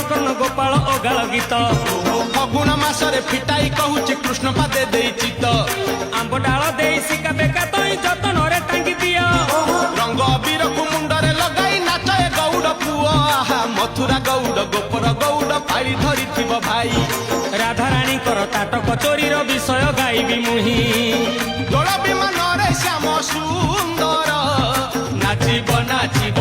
କର୍ଣ୍ଣ ଗୋପାଳ ଅଗାଳ ଗୀତ ଫଗୁଣ ମାସରେ ଫିଟାଇ କହୁଛି କୃଷ୍ଣ ପାଦେ ଦେଇଛି ତ ଆମ୍ବ ଡାଳ ଦେଇ ଶିକା ବେକା ତଇ ଯତନରେ ଟାଙ୍ଗି ଦିଅ ରଙ୍ଗ ଅବିରକୁ ମୁଣ୍ଡରେ ଲଗାଇ ନାଚ ଏ ଗୌଡ଼ ପୁଅ ଆହା ମଥୁରା ଗୌଡ଼ ଗୋପର ଗୌଡ଼ ପାଳି ଧରିଥିବ ଭାଇ ରାଧାରାଣୀଙ୍କର ତାଟକ ଚୋରିର ବିଷୟ ଗାଇବି ମୁହିଁ ଦୋଳ ବିମାନରେ ଶ୍ୟାମ ସୁନ୍ଦର ନାଚିବ ନାଚିବ